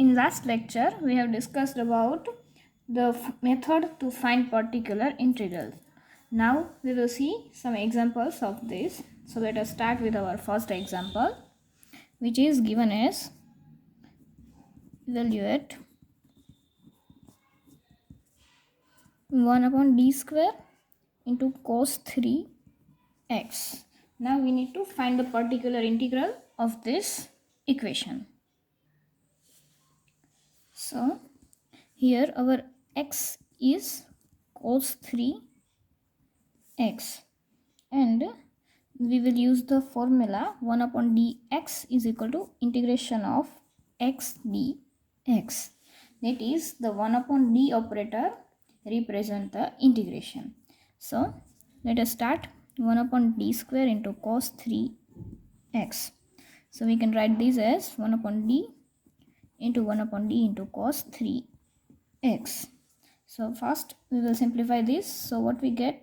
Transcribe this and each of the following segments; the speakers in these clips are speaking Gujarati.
In last lecture, we have discussed about the method to find particular integrals. Now we will see some examples of this. So let us start with our first example, which is given as evaluate 1 upon d square into cos 3x. Now we need to find the particular integral of this equation. So here our x is cos 3x and we will use the formula 1 upon dx is equal to integration of x dx. That is, the 1 upon d operator represent the integration. So let us start 1 upon d square into cos 3x. So we can write this as 1 upon d into 1 upon d into cos 3x. So first we will simplify this. So what we get,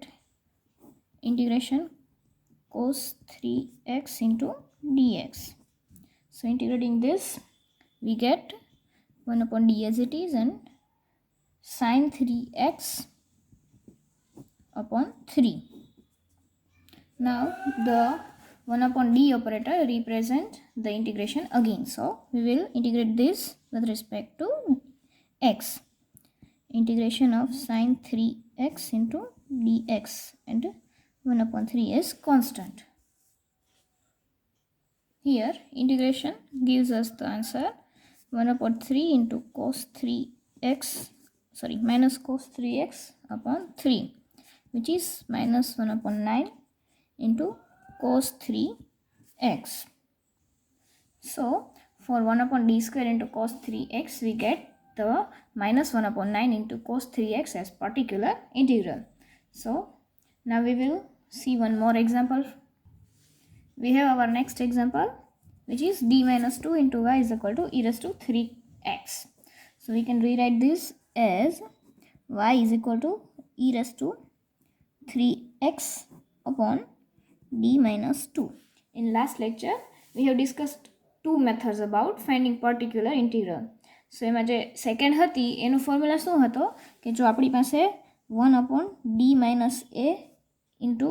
integration cos 3x into dx. So integrating this, we get 1 upon d as it is and sin 3x upon 3. Now the 1 upon d operator represent the integration again. So we will integrate this with respect to x. Integration of sin 3x into dx, and 1 upon 3 is constant. Here integration gives us the answer 1 upon 3 into cos 3x, minus cos 3x upon 3, which is minus 1 upon 9 into cos 3x. So for 1 upon d square into cos 3x, we get the minus 1 upon 9 into cos 3x as particular integral. So now we will see one more example. We have our next example, which is d minus 2 into y is equal to e raised to 3x. So we can rewrite this as y is equal to e raised to 3x upon d minus 2. In last lecture, we have discussed two methods about finding particular integral. So એમાં જે સેકન્ડ હતી એનો ફોર્મ્યુલા શું હતો કે જો આપણી પાસે 1 upon d minus a into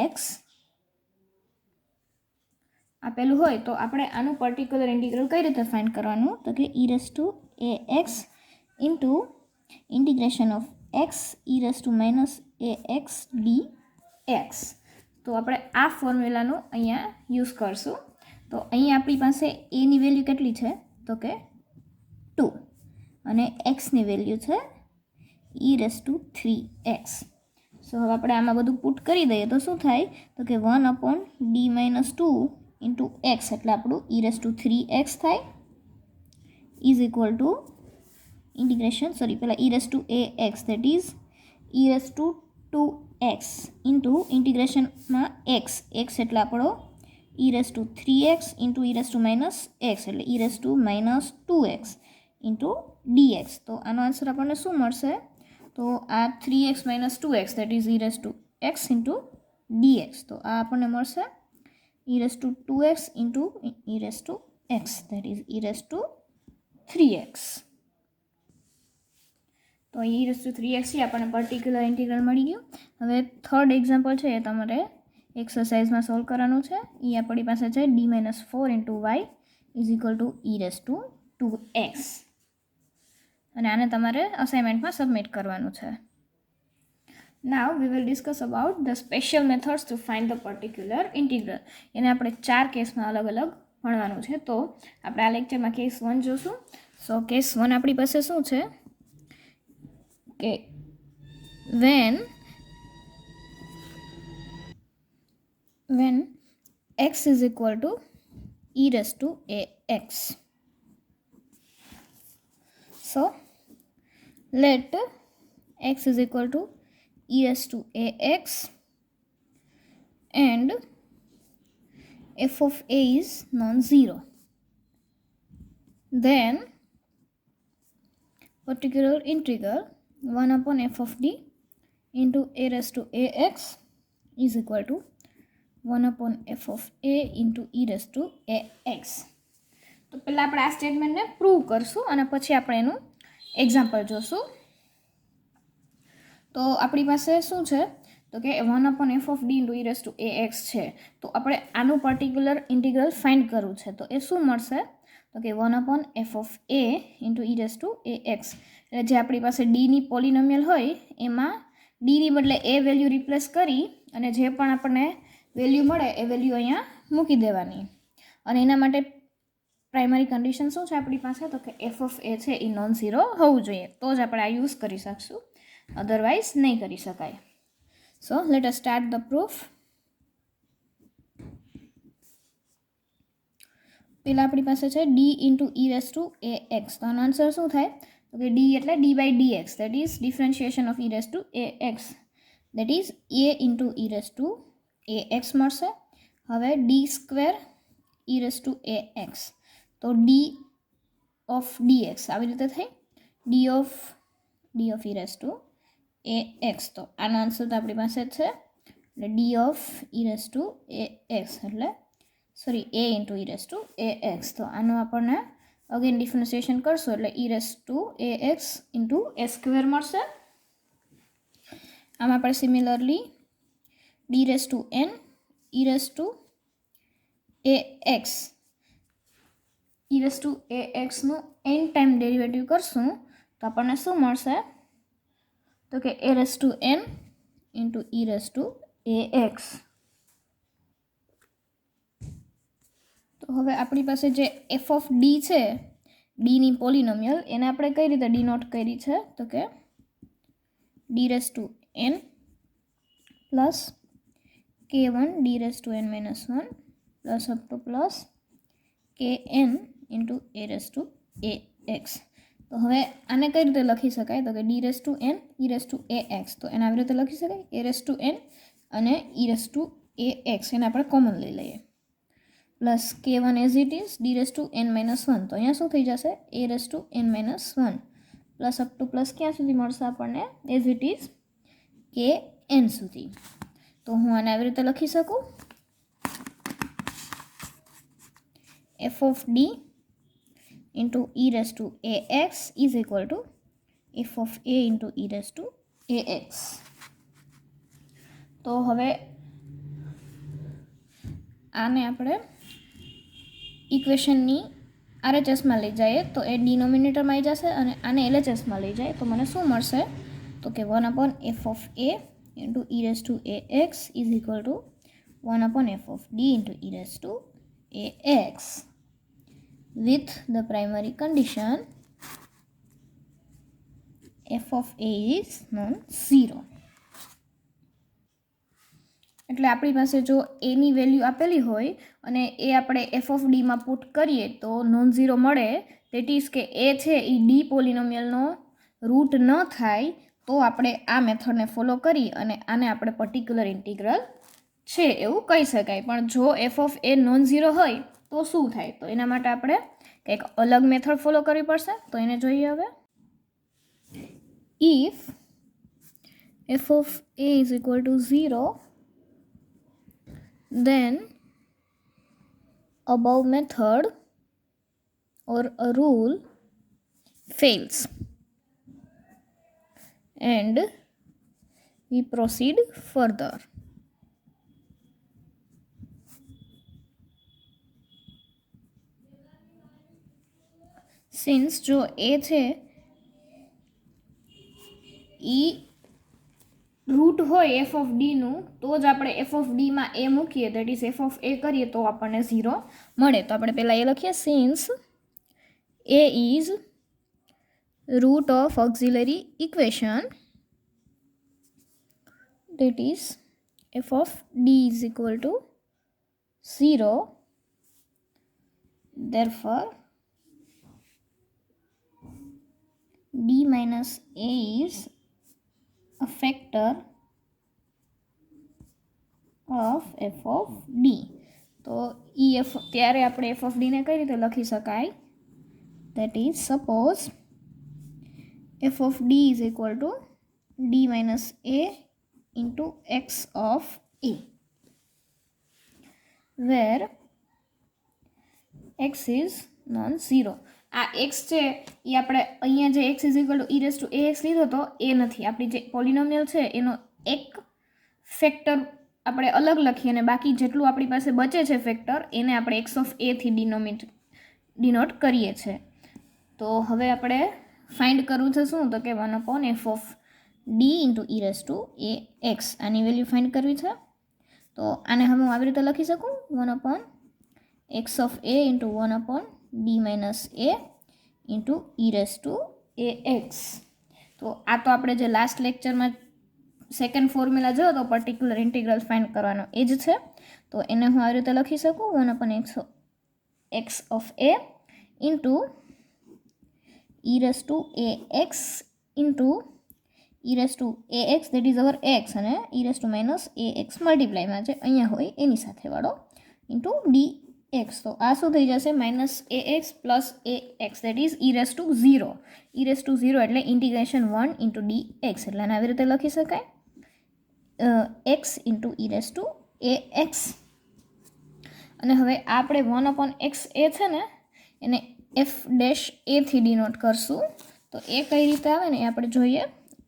x આપેલું હોય તો આપણે આનું પર્ટિક્યુલર ઇન્ટિગ્રલ કઈ રીતે ફાઇન્ડ કરવાનું, તો કે e raised to ax into integration of x e raised to minus ax dx. તો આપણે આ ફોર્મ્યુલાનો અહીંયા યુઝ કરશું. તો અહીંયા આપણી પાસે a ની વેલ્યુ કેટલી છે, તો કે 2 અને x ની વેલ્યુ છે e raised to 3x. સો હવે આપણે આમાં બધું પુટ કરી દઈએ તો શું થાય, તો કે 1 upon d minus 2 into x એટલે આપણું e raised to 3x થાય is equal to integration, પહેલા e raised to ax, that is e raised to 2x into integration માં x એટલે આપણો e raised to 3x into e raised to minus x એટલે e raised to minus 2x into dx. તો આનો આન્સર આપણને શું મળશે, તો આ 3x minus 2x that is e raised to x into dx. તો આ આપણને મળશે e raised to 2x into e raised to x that is e raised to 3x. તો e raised to 3x થી આપણને પર્ટિક્યુલર ઇન્ટિગ્રલ મળી ગયું. હવે થર્ડ એક્ઝામ્પલ છે એ તમારે એક્સરસાઇઝમાં સોલ્વ કરવાનું છે. એ આપણી પાસે છે d minus 4 into y is equal to e raised to 2x અને આને તમારે અસાઇનમેન્ટમાં સબમિટ કરવાનું છે. Now we will discuss about the special methods to find the particular integral. એને આપણે 4 કેસમાં અલગ અલગ ભણવાનું છે. તો આપણે આ લેક્ચરમાં કેસ 1 જોશું. સો કેસ 1 આપણી પાસે શું છે કે when x is equal to e raised to ax. So let x is equal to e raised to ax and f of a is non-zero. Then particular integral 1 upon f of d into a raised to ax is equal to 1 upon f of a into e raised to ax. તો પહેલાં આપણે આ સ્ટેટમેન્ટને પ્રૂવ કરશું અને પછી આપણે એનું એક્ઝામ્પલ જોશું. તો આપણી પાસે શું છે તો કે 1/f(d) × e⁻ છે. તો આપણે આનું પર્ટિક્યુલર ઇન્ટિગ્રલ ફાઇન્ડ કરવું છે. તો એ શું મળશે તો કે 1/f(a) × e⁻ એટલે જે આપણી પાસે ડીની પોલિનોમિયલ હોય એમાં ડીની બદલે એ વેલ્યુ રિપ્લેસ કરી અને જે પણ આપણને વેલ્યુ મળે એ વેલ્યુ અહીંયા મૂકી દેવાની. અને એના માટે પ્રાઇમરી કન્ડિશન શું છે આપણી પાસે તો કે f(a) છે એ નોન ઝીરો હોવું જોઈએ, તો જ આપણે આ યુઝ કરી શકશું, અધરવાઇઝ નહીં કરી શકાય. So let us start the proof. પેલા આપણી પાસે છે d × e⁻ax. તો આનો આન્સર શું થાય તો કે d એટલે d/dx, that is differentiation of e⁻ax, that is a e⁻ax મળશે. હવે d² e⁻ax, તો d ઓફ dx આવી રીતે થઈ d ઓફ e⁻ax. તો આનો આન્સર તો આપણી પાસે છે એટલે d ઓફ e⁻ax એટલે સોરી a × e⁻ax. તો આનું આપણને અગેન ડિફરન્શિએશન કરશો એટલે e⁻ax × a² મળશે. આમાં આપણે સિમિલરલી d⁻n e⁻ax નું n ટાઈમ ડેરિવેટિવ કરશું તો આપણને શું મળશે તો કે a⁻n × e⁻ax. તો હવે આપણી પાસે જે f(d) છે ડીની પોલિનોમિયલ એને આપણે કઈ રીતે ડિનોટ કરી છે તો કે d⁻n plus k1 d⁻n - 1 plus up to plus kn × a⁻ax. તો હવે આને કઈ રીતે લખી શકાય તો કે d⁻n e⁻ax. તો એને આવી રીતે લખી શકાય a⁻n અને e⁻ax એને આપણે કોમન લઈ લઈએ plus k1 as it is d⁻n - 1. તો અહીંયા શું થઈ જશે a⁻n - 1 plus up to plus ક્યાં સુધી મળશે આપણને એઝ ઇટ ઇઝ kn સુધી. તો હું આને આવી રીતે લખી શકું f(d) × e⁻ax is equal to f(a) × e⁻ax. તો હવે આને આપણે ઇક્વેશનની RHSમાં લઈ જઈએ તો એ ડિનોમિનેટરમાં આવી જશે અને આને LHSમાં લઈ જાય તો મને શું મળશે તો કે 1/f(a) × e⁻ax is equal to 1/f(d) × e⁻ax with the primary condition f(a) is non-zero. એટલે આપણી પાસે જો એની વેલ્યુ આપેલી હોય અને એ આપણે f(d)માં પુટ કરીએ તો નોન ઝીરો મળે, દેટ ઇઝ કે એ છે એ ડી પોલિનોમિયલનો રૂટ ન થાય, તો આપણે આ મેથડને ફોલો કરી અને આને આપણે પર્ટિક્યુલર ઇન્ટિગ્રલ છે એવું કહી શકાય. પણ જો f(a) નોન ઝીરો હોય તો શું થાય તો એના માટે આપણે કંઈક અલગ મેથડ ફોલો કરવી પડશે. તો એને જોઈએ હવે. If f(a) is equal to 0, then above method or a rule fails and we proceed further. Since જો એ છે એ રૂટ હોય f(d)નું તો જ આપણે f(d)માં એ મૂકીએ, દેટ ઇઝ f(a) કરીએ તો આપણને 0 મળે. તો આપણે પહેલાં એ લખીએ since a is root of auxiliary equation, that is f(d) is equal to 0, therefore d minus a is a factor of f(d). તો ત્યારે આપણે f(d) ને કઈ રીતે લખી શકાય, that is suppose f(d) is equal to d minus a into x of a, where x is non zero. આ એક્સ છે એ આપણે અહીંયા જે x is equal to e raise to a x લીધો તો એ નથી. આપણી જે પોલિનોમિયલ છે એનો એક ફેક્ટર આપણે અલગ લખીએ અને બાકી જેટલું આપણી પાસે બચે છે ફેક્ટર એને આપણે એક્સ ઓફ એથી ડિનોટ કરીએ છીએ. તો હવે આપણે ફાઇન્ડ કરવું છે શું, તો કે 1/f of d into e raise to a x. આની વેલ્યુ ફાઇન્ડ કરવી છે. તો આને હવે હું આવી રીતે લખી શકું 1/x of a into 1/d minus a into e raise to a x. તો આ તો આપણે જે લાસ્ટ લેક્ચરમાં સેકન્ડ ફોર્મ્યુલા જોયો તો પર્ટિક્યુલર ઇન્ટિગ્રલ ફાઇન્ડ કરવાનો એ જ છે. તો એને હું આવી રીતે લખી શકું 1/x of a into e raise to a x into e raise to a x that is our x અને e raise to minus a x મલ્ટીપ્લાયમાં જે અહીંયા હોય એની સાથે વાળો ઇન્ટુ ડી એક્સ. તો આ શું થઈ જશે minus a x plus A x that is E raise two 0. E raise two 0 એટલે ઇન્ટિગ્રેશન 1 ઇન્ટુ ડી એક્સ. એટલે આને આવી રીતે લખી શકાય x into e raise to a x. અને હવે આપણે 1/x એ છે ને એને એફ ડેશ એથી ડિનોટ કરશું. તો એ કઈ રીતે આવે ને એ આપણે જોઈએ.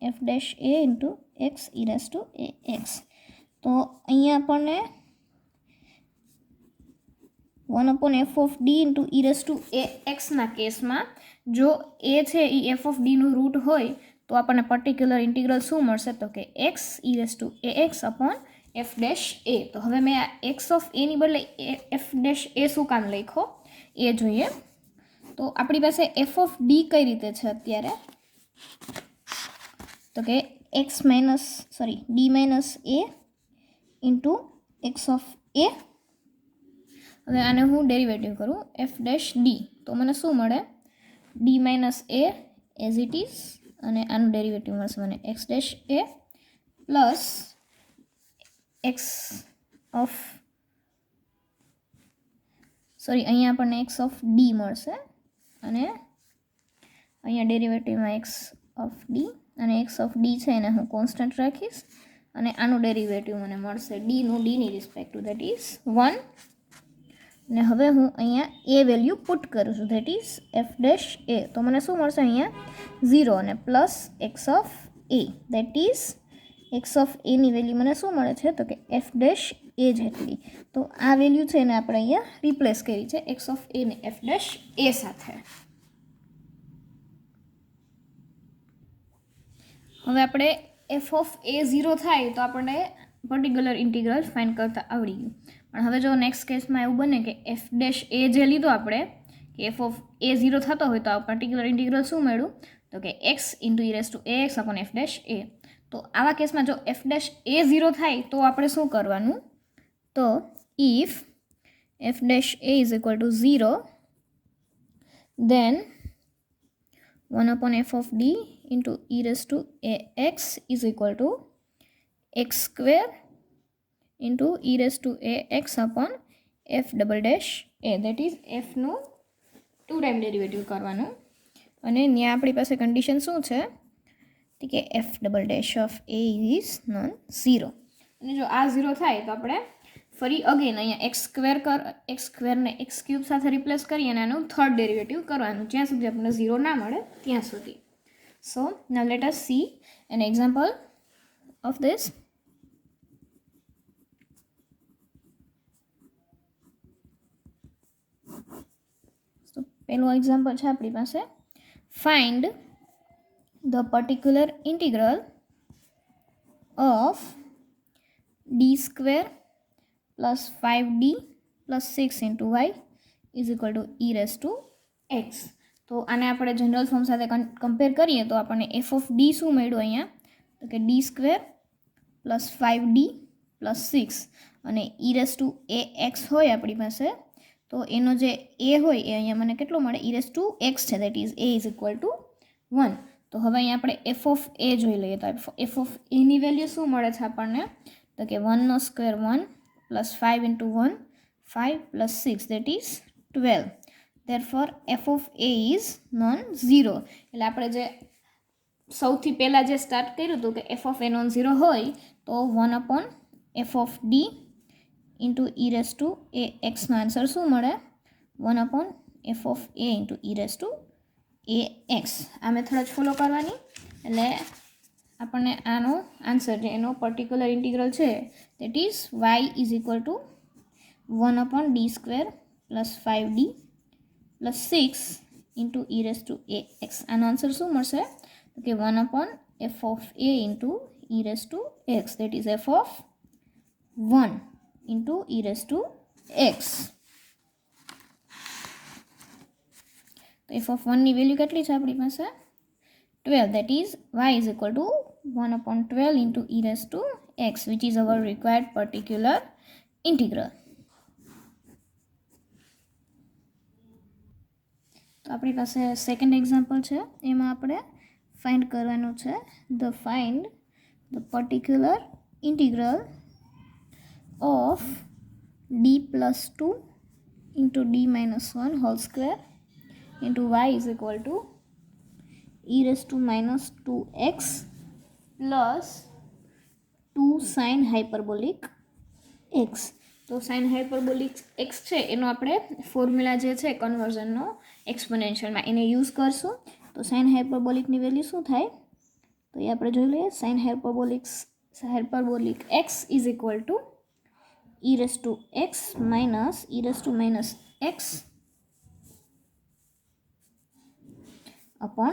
F dash a into x e raise to a x. તો અહીંયા આપણને 1/f of d into e raise to a એક્સના કેસમાં જો એ છે એ એફ ઓફ ડીનું રૂટ હોય તો આપણને પર્ટિક્યુલર ઇન્ટિગ્રલ શું મળશે, તો કે x e raise to a x upon f dash a. તો હવે મેં આ એક્સ ઓફ એની બદલે એફ ડેશ એ શું કામ લખ્યો એ જોઈએ. તો આપણી પાસે એફ ઓફ ડી કઈ રીતે છે અત્યારે, તો કે d minus a into x of a. હવે આને હું ડેરિવેટિવ કરું એફ ડેશ ડી તો મને શું મળે D minus A as it is અને આનું ડેરિવેટિવ મળશે મને x dash A plus x of અહીંયા આપણને એક્સ ઓફ ડી મળશે અને અહીંયા ડેરિવેટિવમાં એક્સ ઓફ ડી અને એક્સ ઓફ ડી છે એને હું કોન્સ્ટન્ટ રાખીશ અને આનું ડેરિવેટિવ મને મળશે ડીની રિસ્પેક્ટ ટુ દેટ ઇઝ 1. અને હવે હું અહીંયા એ વેલ્યુ પુટ કરું છું that is F dash a. તો મને શું મળશે અહીંયા 0 અને plus x of A that is x of any value મને શું મળે છે, તો કે એફ ડેશ એ જેટલી. તો આ વેલ્યુ છે એને આપણે અહીંયા રિપ્લેસ કરી છે એક્સ ઓફ એ ને એફ ડેશ એ સાથે. હવે આપણે એફ ઓફ એ 0 થાય તો આપણને પર્ટિક્યુલર ઇન્ટિગ્રલ ફાઇન્ડ કરતા આવડી ગયું. પણ હવે જો નેક્સ્ટ કેસમાં એવું બને કે એફ ડેશ એ જે લીધો આપણે કે એફ ઓફ એ 0 થતો હોય તો આ પર્ટિક્યુલર ઇન્ટિગ્રલ શું મળ્યું, તો કે x into e raise to a x upon f dash a. તો આવા કેસમાં જો એફ ડેશ એ 0 થાય તો આપણે શું કરવાનું, તો if F dash A is equal two 0 then 1/f of d into e raised to ax is equal to x square into e raised to ax upon f double dash a. That is f નું 2 ટાઈમ ડેરિવેટિવ કરવાનું અને ત્યાં આપણી પાસે કન્ડિશન શું છે કે F double dash of a is non zero. અને જો આ 0 થાય તો આપણે ફરી અગેન અહીંયા એક્સ સ્ક્વેરને એક્સ ક્યુબ સાથે રિપ્લેસ કરી અને આનું થર્ડ ડેરિવેટિવ કરવાનું જ્યાં સુધી આપણને 0 ના મળે ત્યાં સુધી. So now let us see an example of this. તો પહેલું એક્ઝામ્પલ છે આપણી પાસે find the particular integral of d square plus 5d plus 6 into y is equal to e raised to x. તો આને આપણે જનરલ ફોર્મ સાથે કમ્પેર કરીએ તો આપણને એફ ઓફ ડી શું મળ્યું અહીંયા, તો કે D square plus 5d plus 6 અને e raise to a x હોય આપણી પાસે તો એનો જે એ હોય એ અહીંયા મને કેટલો મળે ઈ રેસ ટુ એક્સ છે that is A is equal two 1. તો હવે અહીંયા આપણે એફ ઓફ એ જોઈ લઈએ તો એફ ઓફ એની વેલ્યુ શું મળે છે આપણને, તો કે 1 નો square 1 plus 5 into 1 5 plus 6 that is 12. Therefore f of a is non zero. એટલે આપણે જે સૌથી પહેલાં જે સ્ટાર્ટ કર્યું હતું કે f of a non zero હોય તો 1/એફ of d into e raise to a એક્સનો આન્સર શું મળે 1/એફ f of a into e raise to a x. આ મેથડ જ ફોલો કરવાની. એટલે આપણને આનો આન્સર જે એનો પર્ટિક્યુલર ઇન્ટિગ્રલ છે that is y is equal to 1/d² plus 5d plus 6 into e raise to a x. આનો આન્સર શું મળશે? તો કે 1/f of a into e raise to x that is F of 1 into e raise to x. તો એફ ઓફ 1ની વેલ્યુ કેટલી છે આપણી પાસે? 12. That is y is equal to 1/12 into e raised to x, which is our required particular integral. તો આપણી પાસે સેકન્ડ એક્ઝામ્પલ છે, એમાં આપણે ફાઇન્ડ કરવાનું છે find the particular integral of d plus 2 into d minus 1 whole square into y is equal to e raised to minus 2x plus 2 sin hyperbolic x. તો sin hyperbolic x છે એનો આપણે ફોર્મ્યુલા જે છે કન્વર્ઝનનો એક્સપોનેન્શિયલમાં એને યુઝ કરશું. તો sin hyperbolicની વેલ્યુ શું થાય? તો એ આપણે જોઈ લઈએ. sin hyperbolic x is equal to e raised to x minus e raised to minus x upon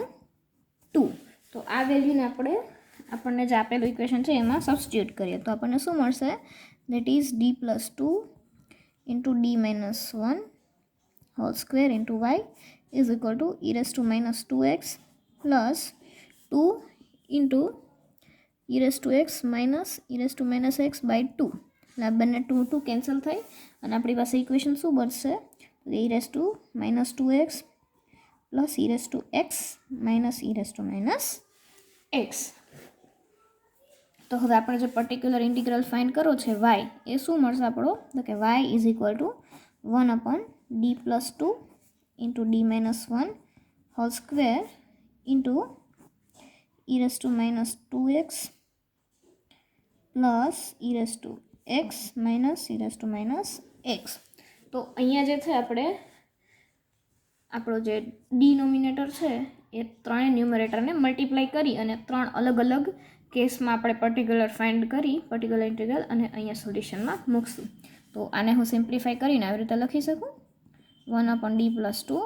2. તો આ વેલ્યુને આપણને જે આપેલું ઇક્વેશન છે એમાં સબસ્ટિટ્યુટ કરીએ તો આપણને શું મળશે? That is d plus 2 into d minus 1 whole square into y is equal to e raise to minus 2x plus 2 into e raise to x minus e raise to minus x by 2. એટલે આ બંને 2 કેન્સલ થઈ અને આપણી પાસે ઇક્વેશન શું બનશે? ઈ raise to minus 2x plus e raise to x minus e raise to minus x. તો હવે આપણે જે પર્ટિક્યુલર ઇન્ટિગ્રલ ફાઇન્ડ કરો છે વાય, એ શું મળશે આપણો? તો કે y is equal to 1/d plus 2 into d minus 1 whole square into e raise to minus 2x plus e raise to x minus e raise to minus x. તો અહીંયા જે છે આપણો જે ડિનોમિનેટર છે એ ત્રણેય ન્યુમરેટરને મલ્ટીપ્લાય કરી અને 3 અલગ અલગ કેસમાં આપણે પર્ટિક્યુલર ફાઇન્ડ કરી પર્ટિક્યુલર ઇન્ટિગ્રલ અને અહીંયા સોલ્યુશનમાં મૂકશું. તો આને હું સિમ્પ્લિફાય કરીને આવી રીતે લખી શકું 1/d plus 2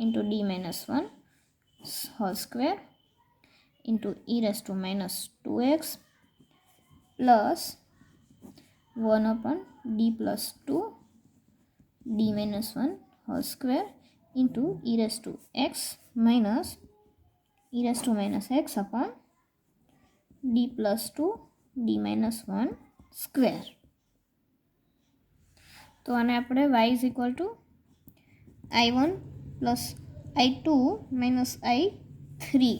into d minus 1 whole square into e raise to minus 2x plus 1/d plus 2 D minus 1 whole square into e raised to x minus e raised to minus x upon d plus 2 d minus 1 square. તો આને આપણે y is equal to i1 plus i2 minus i3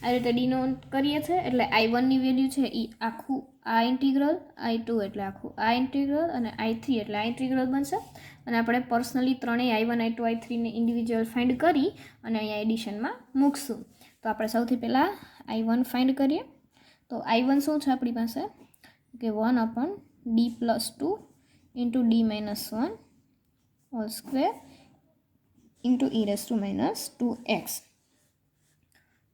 આ રીતે ડિનોટ કરીએ છીએ. એટલે i1ની વેલ્યુ છે એ આખું આ ઇન્ટિગ્રલ, i2 એટલે આખું આ ઇન્ટિગ્રલ અને i3 એટલે આ ઇન્ટિગ્રલ બનશે. અને આપણે પર્સનલી ત્રણેય i1 i2 i3ને ઇન્ડિવિજ્યુઅલ ફાઇન્ડ કરી અને અહીંયા એડિશનમાં મૂકશું. તો આપણે સૌથી પહેલાં i1 ફાઇન્ડ કરીએ. તો i1 શું છે આપણી પાસે? કે 1/d plus 2 into d minus 1 whole square into e raise to minus 2x.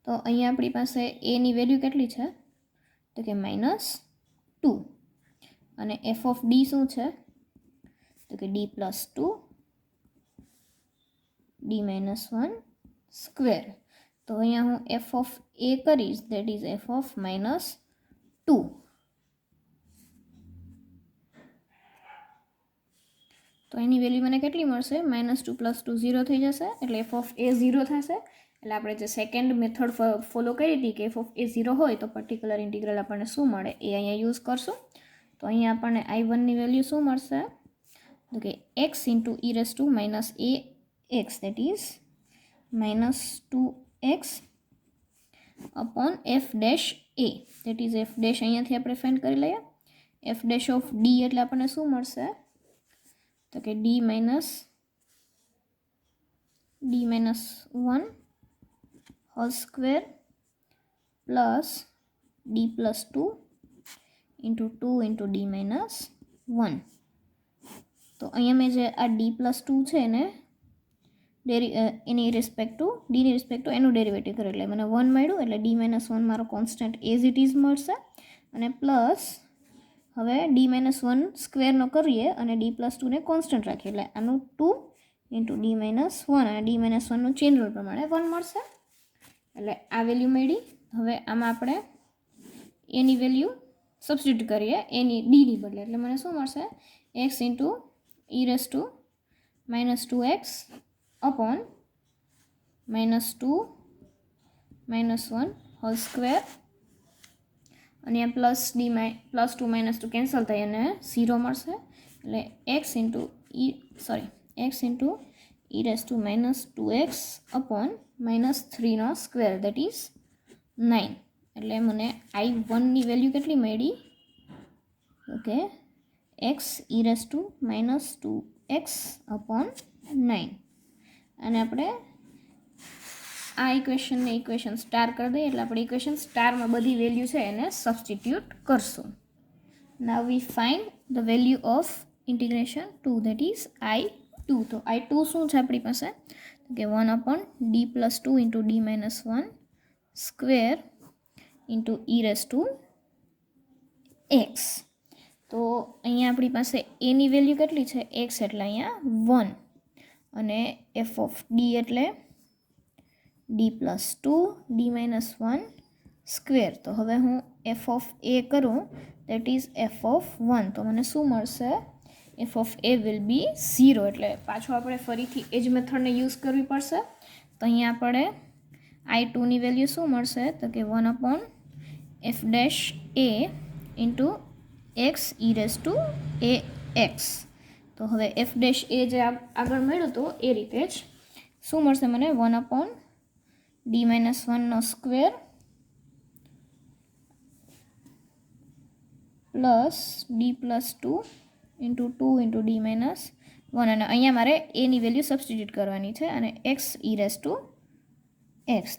તો અહીંયા આપણી પાસે એની વેલ્યુ કેટલી છે? તો કે -2. અને એફ ઓફ ડી શું છે? તો કે D plus 2 D minus 1 square. તો અહીંયા હું એફ ઓફ એ કરીશ દેટ ઇઝ એફ ઓફ -2. તો એની વેલ્યુ મને કેટલી મળશે? -2 + 2 0 થઈ જશે એટલે એફ ઓફ એ 0 થશે. એટલે આપણે જે સેકન્ડ મેથડ ફોલો કરી હતી કે એફ ઓફ એ 0 હોય તો પર્ટિક્યુલર ઇન્ટિગ્રલ આપણને શું મળે એ અહીંયા યુઝ કરશું. તો અહીંયા આપણને i1ની વેલ્યુ શું મળશે? તો કે x into e raise to minus a x that is -2x upon f dash A that is F dash અહીંયાથી આપણે ફાઇન્ડ કરી લઈએ. એફ ડેશ ઓફ ડી એટલે આપણને શું મળશે? તો કે d minus 1 whole square plus D plus 2 into 2 into d minus 1. તો અહીંયા મેં જે આ ડી પ્લસ 2 છે એને એની રિસ્પેક્ટ ટુ ડીની રિસ્પેક્ટ ટુ એનું ડેરિવેટિવ કરે એટલે મને 1 મળ્યું, એટલે d-1 મારો કોન્સ્ટન્ટ એઝ ઇટ ઇઝ મળશે. અને પ્લસ હવે d-1 સ્ક્વેરનો કરીએ અને d+2ને કોન્સ્ટન્ટ રાખીએ એટલે આનું 2 ઇન્ટુ d-1 અને d-1નું ચેન રૂલ પ્રમાણે 1 મળશે. એટલે આ વેલ્યુ મળી. હવે આમાં આપણે એની વેલ્યુ સબસ્ટિટ્યુટ કરીએ એની ડીની બદલે, એટલે મને શું મળશે? x into e−2x upon -2 -1 whole square, અને આ +2 -2 કેન્સલ થઈ અને 0 મળશે. એટલે x ઇન્ટુ e−2x અપોન -3નો સ્ક્વેર દેટ ઇઝ 9. એટલે મને I1ની વેલ્યુ કેટલી મળી? Okay, x e−2x upon 9. અને આપણે આ ઇક્વેશન સ્ટાર કરી દઈએ એટલે આપણે ઇક્વેશન સ્ટારમાં બધી વેલ્યુ છે એને સબસ્ટિટ્યુટ કરશું. Now we find the value of integration 2 that is I2. તો I2 શું છે આપણી પાસે? કે 1/d+2 into d-1 square into e−x. તો અહીંયા આપણી પાસે એની વેલ્યુ કેટલી છે? x એટલે અહીંયા 1 અને f ઓફ d એટલે d+2 d-1 સ્ક્વેર. તો હવે હું f ઓફ a કરું દેટ ઇઝ f ઓફ 1. તો મને શું મળશે? f of a will be 0. એટલે પાછું આપણે ફરીથી એ જ મેથડને યુઝ કરવી પડશે. તો અહીંયા આપણે I2ની વેલ્યુ શું મળશે? તો કે 1/f' a into x e−ax. તો હવે f' a જે આગળ મળ્યું હતું એ રીતે જ શું મળશે મને? 1/d-1નો square plus d+2 into 2 into d-1. અને અહીંયા મારે એની વેલ્યુ સબસ્ટિટ્યુટ કરવાની છે અને x e−x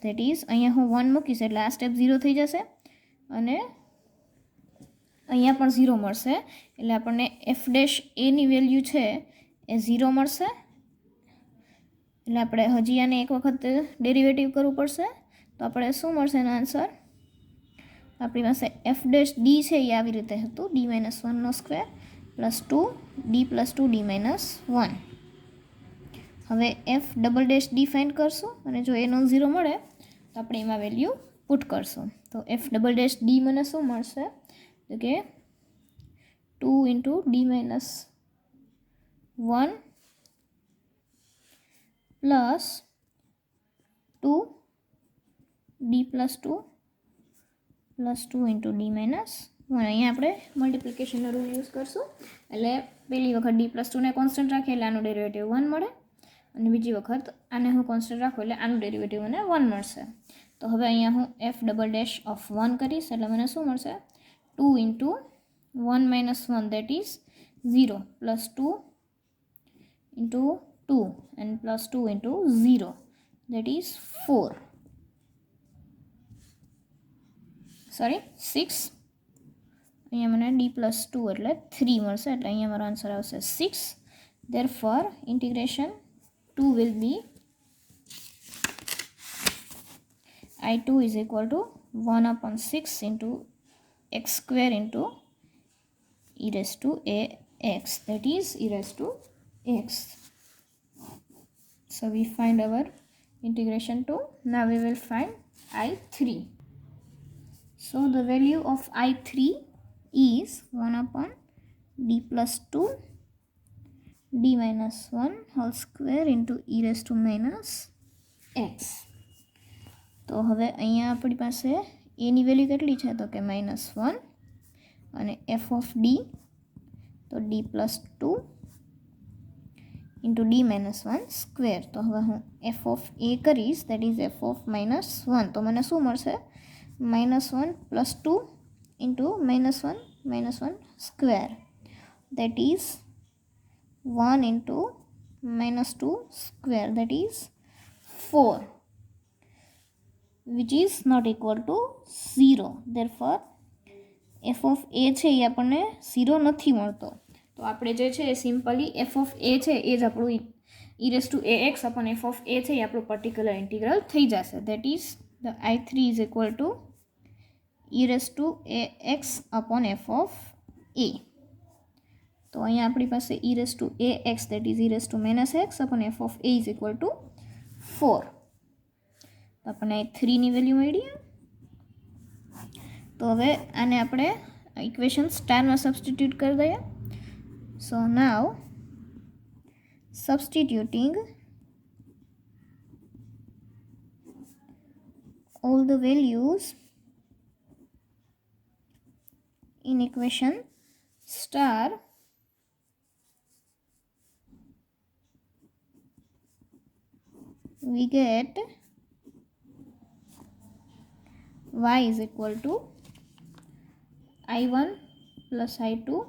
દેટ ઇઝ અહીંયા હું 1 મૂકીશ એટલે આ સ્ટેપ 0 થઈ જશે અને અહીંયા પણ 0 મળશે. એટલે આપણને f' એની વેલ્યુ છે એ 0 મળશે. એટલે આપણે હજી આને એક વખત ડેરિવેટિવ કરવું પડશે. તો આપણે શું મળશે એનો આન્સર? આપણી પાસે f' d છે એ આવી રીતે હતું, d-1નો સ્ક્વેર પ્લસ 2d+2 d-1. હવે f'' ફાઇન્ડ કરશું અને જો એ નોન 0 મળે તો આપણે એમાં વેલ્યુ પુટ કરશું. તો f'' મને શું મળશે? તો કે 2 into d-1 plus 2d+2 plus 2 into d-1. અહીંયા આપણે મલ્ટિપ્લિકેશનનો રૂલ યુઝ કરશું. એટલે પહેલી વખત d+2ને કોન્સ્ટન્ટ રાખીએ એટલે આનું ડેરિવેટિવ 1 મળે અને બીજી વખત આને હું કોન્સ્ટન્ટ રાખું એટલે આનું ડેરિવેટિવ મને 1 મળશે. તો હવે અહીંયા હું f'' ઓફ 1 કરીશ એટલે મને શું મળશે? 2 into 1 - 1 that is 0 plus 2 into 2 and plus 2 into 0 that is 4. Sorry 6. અહીંયા મને d+2 એટલે 3 મળશે એટલે અહીંયા મારો આન્સર આવશે 6. Therefore integration 2 will be I2 is equal to 1/6 into x square into e−ax that is e−x. So we find our integration 2. Now we will find I3. So the value of I3 is 1/d+2 d-1 whole square into e−x. તો હવે અહીંયા આપણી પાસે એની વેલ્યુ કેટલી છે? તો કે -1 અને f ઓફ d તો d+2 ઇન્ટુ d-1 સ્ક્વેર. તો હવે હું f ઓફ a કરીશ દેટ ઇઝ f ઓફ -1. તો મને શું મળશે? -1 plus 2 into -1 square that is 1 into -2 square that is 4 which is not equal to 0. Therefore f of a છે એ આપણને 0 નથી મળતો. તો આપણે જે છે એ સિમ્પલી f ઓફ a છે એ જ આપણું e raise to a x upon f of a છે એ આપણું પર્ટિક્યુલર ઇન્ટિગ્રલ થઈ જશે. That is the I3 is equal to e raise to a x upon f of a. તો અહીંયા આપણી પાસે e raise to a x that is e raise to minus x upon f of a is equal to 4. તો આપણને 3ની વેલ્યુ મળી. તો હવે આને આપણે ઇક્વેશન સ્ટારમાં સબસ્ટિટ્યુટ કરી દઈએ. સો નાવ substituting all the values in equation star, we get y is equal to I1 plus I2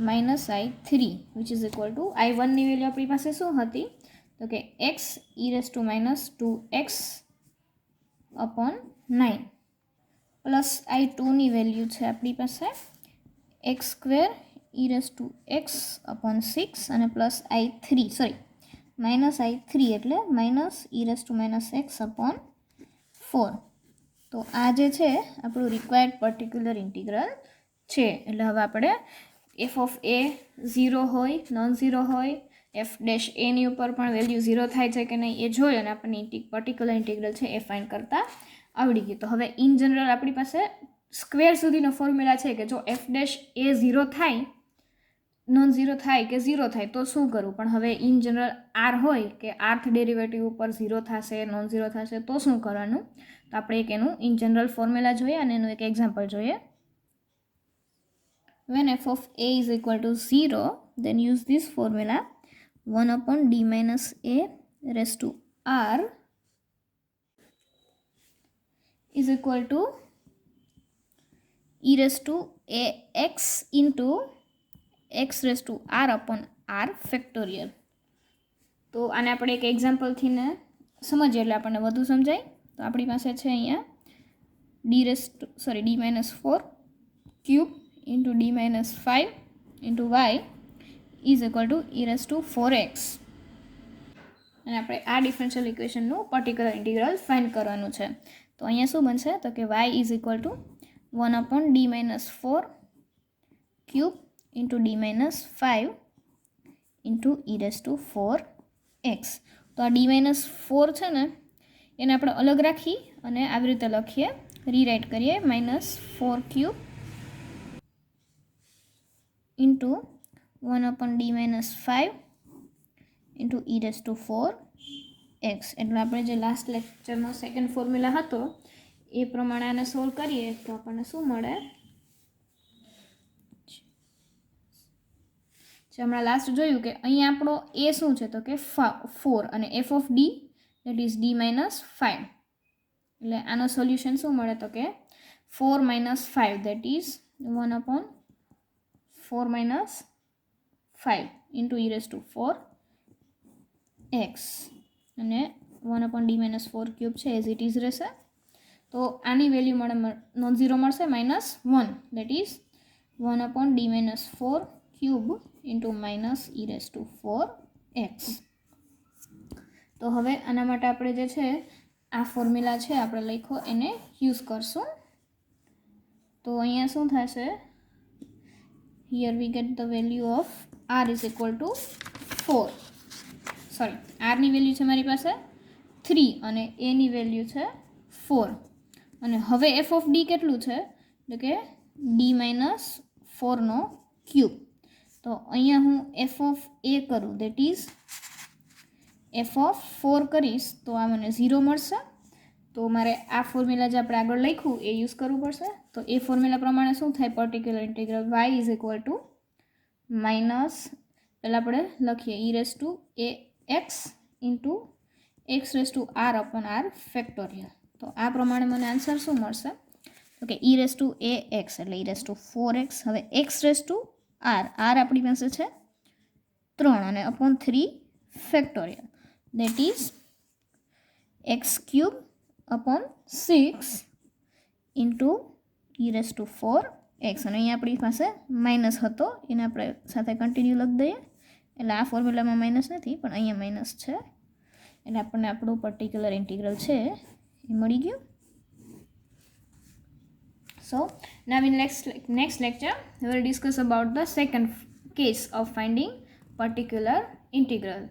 minus I3 which is equal to I1 ની વેલ્યુ આપણી પાસે શું હતી તો કે x e raised to minus 2x upon 9 plus I2 ની વેલ્યુ છે આપણી પાસે x square e raised to x upon 6 અને plus I3 sorry minus I3 એટલે minus e raised to minus x upon 4. તો આ જે છે આપણું રિક્વાયર્ડ પર્ટિક્યુલર ઇન્ટિગ્રલ છે. એટલે હવે આપણે એફ ઓફ એ 0 હોય નોન ઝીરો હોય એફ ડેશ એની ઉપર પણ વેલ્યુ 0 થાય છે કે નહીં એ જોઈ અને આપણને પર્ટિક્યુલર ઇન્ટિગ્રલ છે એ ફાઇન્ડ કરતાં આવડી ગયું. તો હવે ઇન જનરલ આપણી પાસે સ્ક્વેર સુધીનો ફોર્મ્યુલા છે કે જો એફ ડેશ એ 0 થાય નોન ઝીરો થાય કે 0 થાય તો શું કરવું. પણ હવે ઇન જનરલ આર હોય કે આર્થ ડેરિવેટિવ ઉપર 0 થશે નોન ઝીરો થશે તો શું કરવાનું. તો આપણે એક એનું ઇન જનરલ ફોર્મ્યુલા જોઈએ અને એનું એક એક્ઝામ્પલ જોઈએ. When f of a is equal to 0, then use this formula 1 upon d minus a raised to r is equal to e raised to a x into x raised to r upon r factorial. તો આને આપણે એક એક્ઝામ્પલથી ને સમજીએ એટલે આપણને વધુ સમજાય. તો આપણી પાસે છે અહીંયા d minus 4 cube into d minus 5 into y is equal to e raised to 4x. અને આપણે આ ડિફરન્શિયલ ઇક્વેશનનું પર્ટિક્યુલર ઇન્ટિગ્રલ ફાઇન્ડ કરવાનું છે. તો અહીંયા શું બનશે તો કે y is equal to 1 upon d minus 4 cube into d minus 5 into e raised to 4x. તો આ d minus 4 છે ને એને આપણે અલગ રાખી અને આવી રીતે લખીએ રીરાઇટ કરીએ -4 cube into 1 upon d minus 5 into e raised to 4x. એટલે આપણે જે લાસ્ટ લેક્ચરનો સેકન્ડ ફોર્મ્યુલા હતો એ પ્રમાણે આને સોલ્વ કરીએ તો આપણને શું મળે. જે હમણાં લાસ્ટ જોયું કે અહીંયા આપણો એ શું છે તો કે 4 અને F of D that is D minus 5. એટલે આનો સોલ્યુશન શું મળે તો કે 4 minus 5 that is 1 upon 4 minus 5 into e raised to 4x અને 1 upon d minus 4 cube છે એઝ ઇટ ઇઝ રહેશે. તો આની વેલ્યુ મળે નોન ઝીરો મળશે -1 that is 1 upon d minus 4 cube into minus e raised to 4x. તો હવે આના માટે આપણે જે છે આ ફોર્મ્યુલા છે આપણે લખ્યો એને યુઝ કરશું. તો અહીંયા શું થશે here we get the value of r is equal to 4 sorry r ની વેલ્યુ છે મારી પાસે 3 અને a ની વેલ્યુ છે 4 અને હવે f of d કેટલું છે એટલે કે d minus 4 નો ક્યુબ. તો અહીંયા હું f of a કરું દેટ ઇઝ f of 4 કરીશ તો આ મને 0 મળશે. તો મારે આ ફોર્મ્યુલા જે આપણે આગળ લખ્યું એ યુઝ કરવું પડશે. તો એ ફોર્મ્યુલા પ્રમાણે શું થાય particular integral y is equal to minus પહેલાં આપણે લખીએ e raise to a x into x raise to r upon r factorial. તો આ પ્રમાણે મને આન્સર શું મળશે તો કે e raise to a x એટલે e રેઝ ટુ 4x. હવે એક્સ રેઝ ટુ આર આપણી પાસે છે 3 અને upon 3 factorial that is x cube upon 6 into e raised to 4x. અને અહીંયા આપણી પાસે માઇનસ હતો એને આપણે સાથે કન્ટિન્યુ લખી દઈએ એટલે આ ફોર્મ્યુલામાં માઇનસ નથી પણ અહીંયા માઇનસ છે, એટલે આપણને આપણું પર્ટિક્યુલર ઇન્ટિગ્રલ છે એ મળી ગયું. So now in next lecture we will discuss about the second case of finding particular integral.